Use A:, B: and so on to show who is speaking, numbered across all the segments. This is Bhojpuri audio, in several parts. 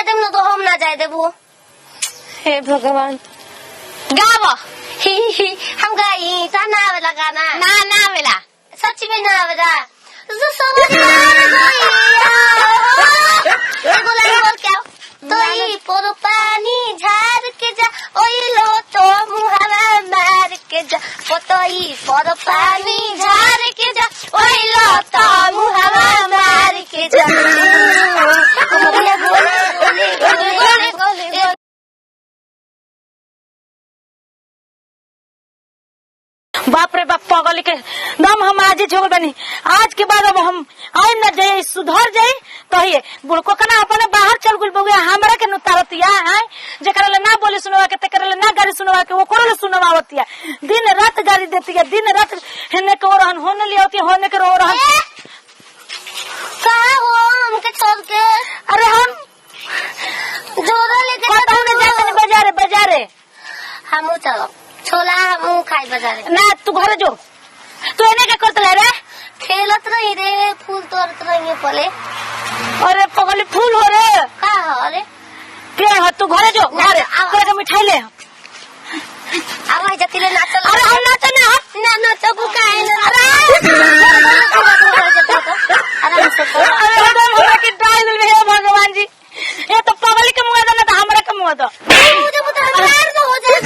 A: देम न तो हम ना जाए देबो।
B: हे भगवान
A: गाव हम गाई ता ना आवेला गाना
B: ना आवेला
A: सच्ची में ना आवेला जो समझ एगो लाइन बोल क्या तोई पोरो पानी झाड़ के जा ओइलो तो मुहावा मार के जा तोई पोरो पानी झाड़ के जा ओइलो तो मुहावा मार के जा
B: बाप रे बाप पगली के दम हम आज झोल बनी। आज के बाद अब हम आए न जाए सुधर जाए तो ये बुड़को कना अपने बाहर चल गुल बउआ हमरा के नुतावतिया है जेकरा ले ना बोले सुनवा के तेकरा ले ना गाड़ी सुनवा के वो कोले सुनवावतिया दिन रात गाड़ी देती है दिन रात हेने को रहन होने ले होती होने के रो रहन
A: का हो हमके छोड़ के
B: अरे हम
A: जोरा लेके
B: जाते बाजारे
A: हम चलो छोला हम खाई बाजारे
B: ना तू घरे जो तू एने के करत रे
A: खेलत रही रे फूल तोड़त रही पले।
B: अरे पगली फूल हो रे
A: का हो अरे
B: के हो तू घरे जो घरे करे के मिठाई ले
A: आवाज जती ले नाचल
B: अरे हम नाच
A: ना नाचबू काहे ना
B: अरे एकदम हमरा के डाल में हे भगवान जी ये तो पगली के मुंह दे ना हमरा के मुंह दो
A: मुझे पता है तो हो जाए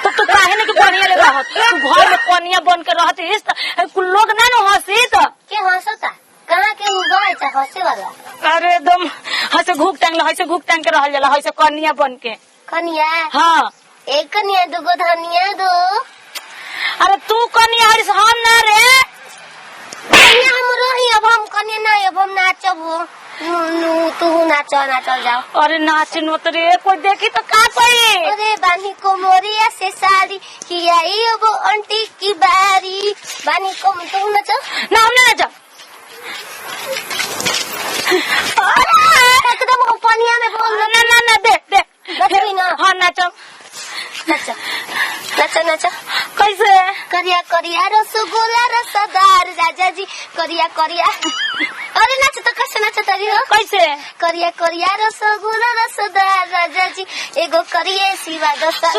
B: तो तू काहे ने के बढ़िया ले रहत तू घर में कोनिया बन के रहत इस कुल लोग ना न हंसी तो
A: के हंसता कहां के उबाय छ हंसे वाला
B: अरे एकदम हंसे घूक टांग के रहल जाला हंसे कोनिया बन के
A: कनिया
B: हां
A: एक कनिया दुगो धनिया दो
B: अरे तू कनिया हरिस हम ना रे
A: कनिया हम रही अब हम कनिया ना अब हम नाचबू तू नाच जाओ।
B: अरे नाचे नो तो रे कोई देखी तो का कोई
A: अरे बानी को मोरिया से साड़ी किया वो आंटी की बारी बानी को तू नाच
B: ना हम ना जा
A: एकदम पनिया में बोल
B: ना दे
A: नचली ना
B: हां नाचो
A: नाच
B: कैसे
A: करिया करिया रसगुल्ला रसदार राजा जी करिया अरे नाच तो कैसे नाच तरी हो
B: कैसे
A: करिया करिया रसगुल्ला रसदार राजा जी एगो करिए सिवा दस्ता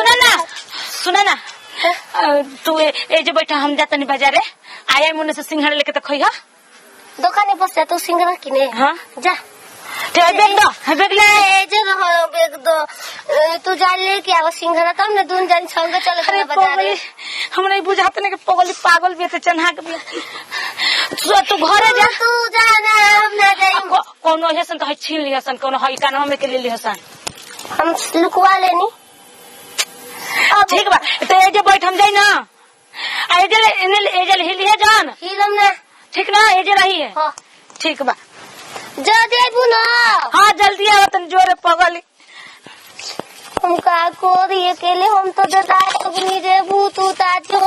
B: सुना ना तू ए जो बैठा हम जातनी बाजारे आया मुने से सिंघाड़ा लेके तो खइहा
A: दुकाने बस तू सिंघाड़ा किने
B: हां
A: जा
B: ते बैग ले
A: बैग दो तू जा लेके आव सिंघाड़ा तब ना दून जान संग चले
B: अरे बाजारे हमरा ई बुझात ने के पगली पागल भी ते चन्हा के भी तू घरे जा
A: तू जाना हम ना जाई
B: कोनो हेसन तो छीन लिहसन कोनो हई कानवा में के ले लिहसन
A: हम लुकवा लेनी
B: ठीक बा तो ए जे बैठ हम जाई ना एजल हिलिए जान
A: हिलम ना
B: ठीक ना ए जे रही है
A: हां
B: ठीक बा
A: जल्दी आबू ना
B: हां जल्दी आ तन जोरे पगली
A: हम का कोरी अकेले हम तो जताए अग्नि रे भूत ताजो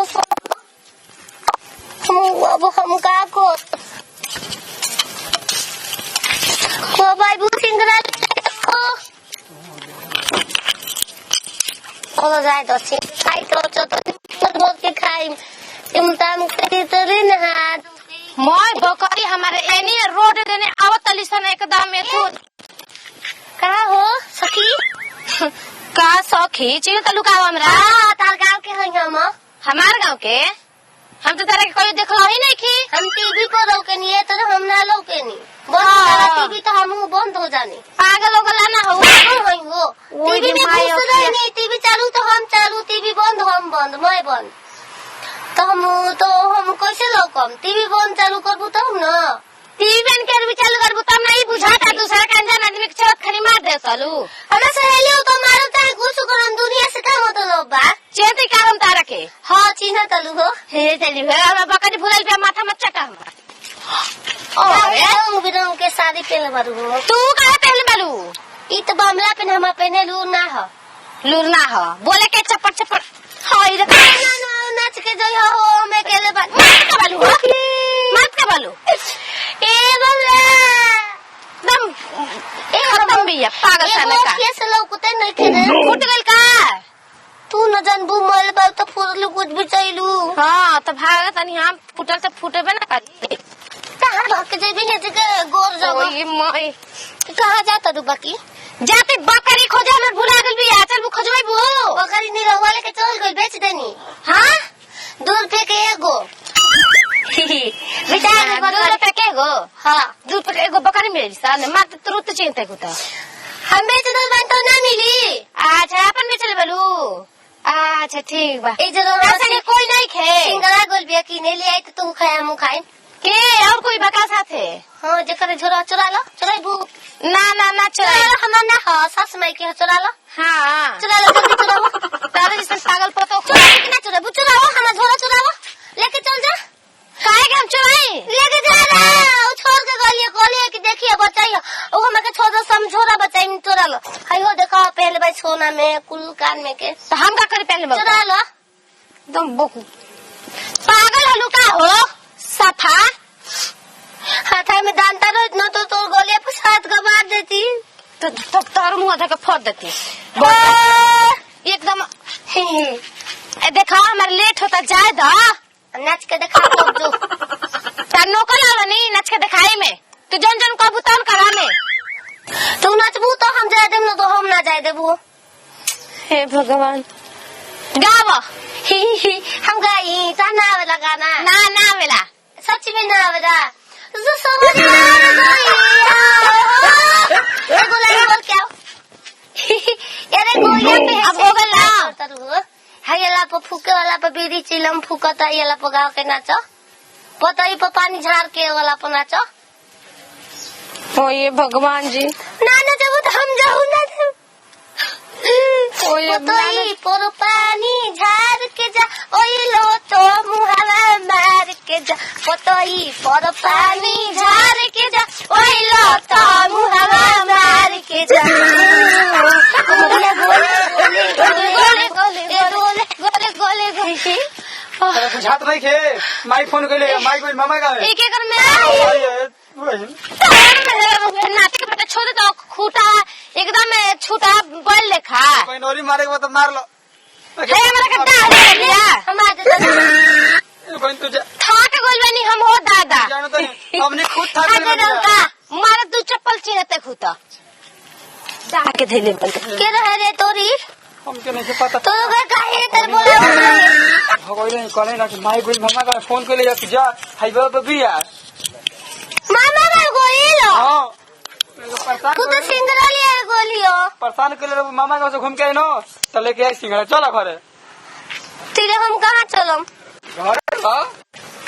A: हम का को भाई भूत सिंगरा ओ जाए तो खाई तो के खाई तुम करी तो रे ना
B: मोय बकरी हमारे एनी रोड देने आवत लिसन एकदम में तू
A: का हो सखी
B: का सखी चिल तलु का हमरा
A: तार गांव के हई
B: हमार गांव के हम तो तारे के कोई देखलो ही नहीं की
A: हम टीवी पर रोके नहीं है तो हम ना लोके नहीं बंद टीवी तो हम बंद हो जाने
B: पागल हो गला ना हो
A: टीवी में घुस रही नहीं टीवी चालू तो हम चालू टीवी बंद हम बंद मैं बंद तो हम कैसे लोकम टीवी बंद चालू करबू तो हम ना
B: टीवी बंद कर भी चालू करबू तब नहीं बुझाता दूसरा का अनजान आदमी के चोट खनी मार दे तलू
A: हमरा सहेली तो मारू तार घुस करन दुनिया से का मतलब बा
B: चेती का हम तारा के
A: हां चिन्ह तलू हो
B: हे चली हो हमरा बकरी भुलल पे माथा मत चटा हमरा
A: अरे रंग बिरंग के साड़ी पहने बारू
B: तू काहे पहले बालू
A: ई तो बामला पे हम पहने लू ना हो
B: लूर ना हो बोले के चपट हाय रे
A: नाच के जो हो मैं केले बात
B: मत का बालू
A: ए बोले
B: दम खत्म भी है पागल साला का
A: कैसे लौकते नहीं खेले
B: फुट गइल का
A: तू न जानबू मोल बा तो फुरलू कुछ भी चइलू
B: हां तो भागत तनी हम फुटल से फुटेबे ना करी
A: कहाँ भाग के जेबी ने जगह गोर जगह
B: ओए माई
A: कहाँ जाता तू बाकी
B: जाते बकरी खोजे में भुला गेल बिया चल खोजबै बु
A: बकरी नहीं रहुआ लेके चल गई बेच देनी हाँ 2 रुपए के एगो बेटा
B: 2 रुपए के एगो
A: हाँ
B: 2 रुपए के एगो बकरी मिली साले मात्र तुरंत चिंता होता
A: हम बेच दो बन तो ना मिली
B: अच्छा अपन बेचले बलू अच्छा ठीक बा
A: ए जरूर
B: ऐसे कोई नहीं खे
A: सिंगड़ा गोल बिया की नहीं ले आई तो तू खाए हम खाए
B: के और कोई बका साथे
A: हाँ जकर झोरा चुरा लो चुराई बू
B: ना
A: चुरा लो हमार ना हाँ सास माई के चुरा लो
B: हाँ
A: चुरा लो जल्दी चुराओ
B: तारे जैसे पागल पतो
A: ना चुरा चुराओ हमार झोरा चुराओ लेके चल जा
B: काहे के हम चुराई
A: लेके जा रहा छोड़ के गलिए कि देखिए बचाइए ओ हमें के छोड़ दो समझोरा बचाई चुरा लो हाय हो देखो पहले भाई सोना में कुल कान में के
B: तो हम का करे पहले
A: चुरा लो
B: एकदम बोकू पागल हलू का हो सफा
A: हाथ में दांता रो इतना तो तोर गोलियां पर साथ गवार देती
B: तो तार मुंह धके फोड़ देती एकदम देखा हमारे लेट होता जाए दा
A: नाच के दिखा जो
B: तार नौकर आवा नहीं नाच के दिखाई में तू जन जन कहबू तन करा में
A: तू नाचबू तो हम जाए देब न तो हम ना जाए देबू
B: हे भगवान गावा
A: हम गाई ता ना आवेला गाना
B: ना वेला
A: सच में ना आवेला जो समझ में आ गई बोल क्या अरे गोलियां पे
B: अब हो गला
A: हायला पर फूके वाला पर बीड़ी चिलम फूकता येला पर गाँव के नाचो पतई पर पानी झाड़ के वाला पर नाचो
B: ओ ये भगवान जी
A: ना जब तो हम जाऊ ना
B: ओ ये
A: पतई पर पानी झाड़ के जा ओई लो तो मुहावा मार के जा पतई पर पानी झाड़ के जा ओई लो तो मुहावा मार के जा
C: अरे बुझात नहीं खे माई फोन कर ले माई कोई मामा का है
B: एक एक में नाटक पता छोड़ दो खूटा एकदम छूटा बोल लेखा
C: कोई नोरी मारे के बाद मार लो
B: हे हमरा के डाल दिया
A: हमारे
C: कोई तुझे
B: ठाक गोलवानी हम हो दादा
C: जानो तो नहीं हमने खुद था
B: मारा 2 चप्पल चिरते खूटा डाके धैले बल
A: के रहे रे तोरी
C: हमके नहीं पता
A: तो लोग काहे तर बोला
C: भगोई नहीं कहले ना कि माई कोई मामा का फोन कर ले जा हाईवे पे भी यार
A: मामा का गोली लो
C: हां
A: तू तो सिंगरा लिया गोलियो
C: परेशान कर ले मामा का से घूम के नो तो लेके आई सिंगड़ा चलो घरे
A: तेरे हम कहां चलम
C: घर